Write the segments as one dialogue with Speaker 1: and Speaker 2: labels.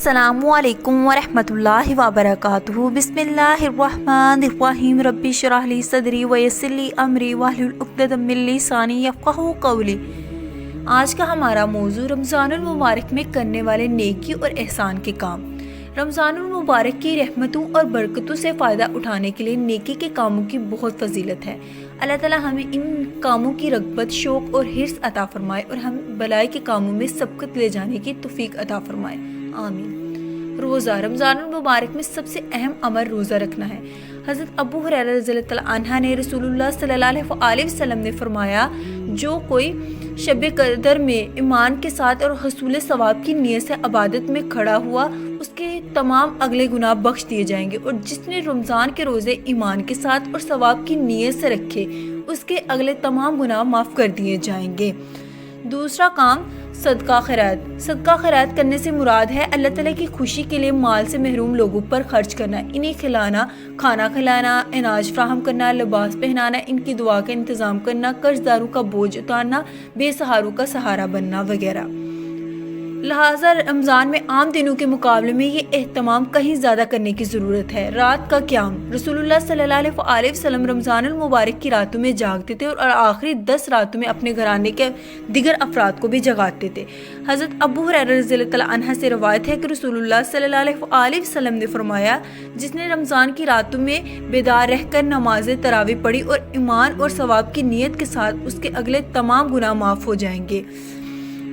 Speaker 1: السلام علیکم ورحمۃ اللہ وبرکاتہ۔ بسم اللہ الرحمن الرحیم۔ رب اشرح لی صدری ویسر لی امری واحلل عقدۃ من لسانی یفقہوا قولی۔ آج کا ہمارا موضوع رمضان المبارک میں کرنے والے نیکی اور احسان کے کام۔ رمضان المبارک کی رحمتوں اور برکتوں سے فائدہ اٹھانے کے لیے نیکی کے کاموں کی بہت فضیلت ہے۔ اللہ تعالیٰ ہمیں ان کاموں کی رغبت، شوق اور حرص عطا فرمائے اور ہم بلائی کے کاموں میں سبقت لے جانے کی توفیق عطا فرمائے، آمین۔ روزہ رمضان المبارک میں سب سے اہم عمل روزہ رکھنا ہے۔ حضرت ابو ہریرہ رضی اللہ تعالیٰ عنہ نے رسول اللہ صلی اللہ علیہ وسلم نے فرمایا، جو کوئی شب قدر میں ایمان کے ساتھ اور حصول ثواب کی نیت سے عبادت میں کھڑا ہوا، اس کے تمام اگلے گناہ بخش دیے جائیں گے، اور جس نے رمضان کے روزے ایمان کے ساتھ اور ثواب کی نیت سے رکھے، اس کے اگلے تمام گناہ معاف کر دیے جائیں گے۔ دوسرا کام صدقہ خیرات۔ صدقہ خیرات کرنے سے مراد ہے اللہ تعالیٰ کی خوشی کے لیے مال سے محروم لوگوں پر خرچ کرنا، انہیں کھلانا، کھانا کھلانا، اناج فراہم کرنا، لباس پہنانا، ان کی دعا کا انتظام کرنا، قرض داروں کا بوجھ اتارنا، بے سہاروں کا سہارا بننا وغیرہ۔ لہٰذا رمضان میں عام دنوں کے مقابلے میں یہ اہتمام کہیں زیادہ کرنے کی ضرورت ہے۔ رات کا قیام۔ رسول اللہ صلی اللہ علیہ وسلم رمضان المبارک کی راتوں میں جاگتے تھے اور آخری 10 راتوں میں اپنے گھرانے کے دیگر افراد کو بھی جگاتے تھے۔ حضرت ابو ہریرہ رضی اللہ عنہ سے روایت ہے کہ رسول اللہ صلی اللہ علیہ وسلم نے فرمایا، جس نے رمضان کی راتوں میں بیدار رہ کر نماز تراویح پڑھی اور ایمان اور ثواب کی نیت کے ساتھ، اس کے اگلے تمام گناہ معاف ہو جائیں گے۔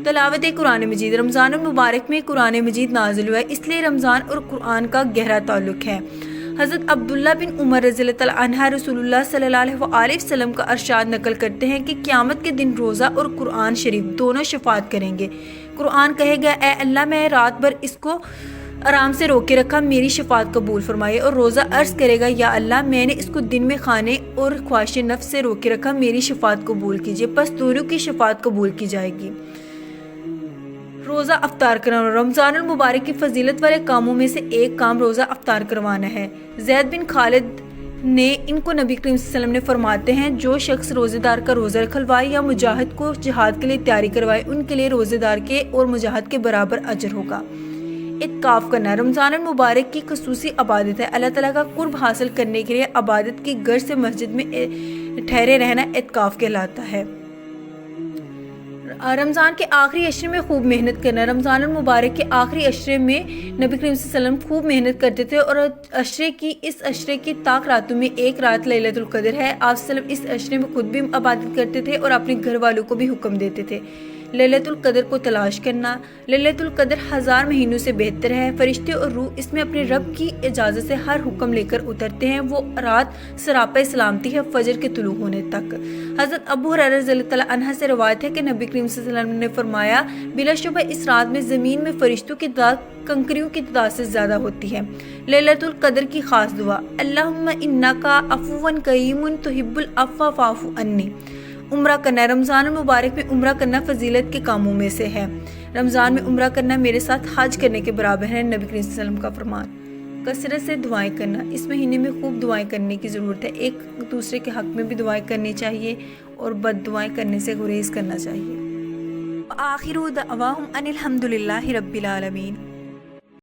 Speaker 1: تلاوت قرآن مجید۔ رمضان المبارک میں قرآن مجید نازل ہوا ہے، اس لیے رمضان اور قرآن کا گہرا تعلق ہے۔ حضرت عبداللہ بن عمر رضی اللہ عنہ رسول اللہ صلی اللہ علیہ وسلم کا ارشاد نقل کرتے ہیں کہ قیامت کے دن روزہ اور قرآن شریف دونوں شفاعت کریں گے۔ قرآن کہے گا، اے اللہ، میں رات بھر اس کو آرام سے روکے رکھا، میری شفاعت قبول فرمائے۔ اور روزہ عرض کرے گا، یا اللہ، میں نے اس کو دن میں کھانے اور خواہش نفس سے روکے رکھا، میری شفاعت قبول کیجیے۔ پس دونوں کی شفاعت قبول کی جائے گی۔ روزہ افطار کرنا۔ رمضان المبارک کی فضیلت والے کاموں میں سے ایک کام روزہ افطار کروانا ہے۔ زید بن خالد نے ان کو نبی کریم صلی اللہ علیہ وسلم نے فرماتے ہیں، جو شخص روزے دار کا روزہ رکھوائے یا مجاہد کو جہاد کے لیے تیاری کروائے، ان کے لیے روزے دار کے اور مجاہد کے برابر اجر ہوگا۔ اعتکاف کرنا۔ رمضان المبارک کی خصوصی عبادت ہے۔ اللہ تعالیٰ کا قرب حاصل کرنے کے لیے عبادت کی غرض سے مسجد میں ٹھہرے رہنا اعتکاف کہلاتا ہے۔ رمضان کے آخری عشرے میں خوب محنت کرنا۔ رمضان المبارک کے آخری عشرے میں نبی کریم صلی اللہ علیہ وسلم خوب محنت کرتے تھے، اور اس عشرے کی طاق راتوں میں ایک رات لیلۃ القدر ہے۔ آپ صلی اللہ علیہ وسلم اس عشرے میں خود بھی عبادت کرتے تھے اور اپنے گھر والوں کو بھی حکم دیتے تھے۔ لیلۃ القدر کو تلاش کرنا۔ لیلۃ القدر 1000 مہینوں سے بہتر ہے۔ فرشتے اور روح اس میں اپنے رب کی اجازت سے ہر حکم لے کر اترتے ہیں۔ وہ رات سراپا سلامتی ہے فجر کے طلوع ہونے تک۔ حضرت ابو ہریرہ رضی اللہ عنہ سے روایت ہے کہ نبی کریم صلی اللہ علیہ وسلم نے فرمایا، بلا شبہ اس رات میں زمین میں فرشتوں کی تعداد کنکریوں کی تعداد سے زیادہ ہوتی ہے۔ لیلۃ القدر کی خاص دعا، اللہم انکا عفو کریم تحب العفو فاعف عنی۔ عمرہ کرنا۔ رمضان المبارک میں عمرہ کرنا فضیلت کے کاموں میں سے ہے۔ رمضان میں عمرہ کرنا میرے ساتھ حج کرنے کے برابر ہے، نبی کریم صلی اللہ علیہ وسلم کا فرمان۔ کثرت سے دعائیں کرنا۔ اس مہینے میں خوب دعائیں کرنے کی ضرورت ہے۔ ایک دوسرے کے حق میں بھی دعائیں کرنی چاہیے اور بد دعائیں کرنے سے گریز کرنا چاہیے۔ آخر دعواہم ان الحمد للہ رب العالمین۔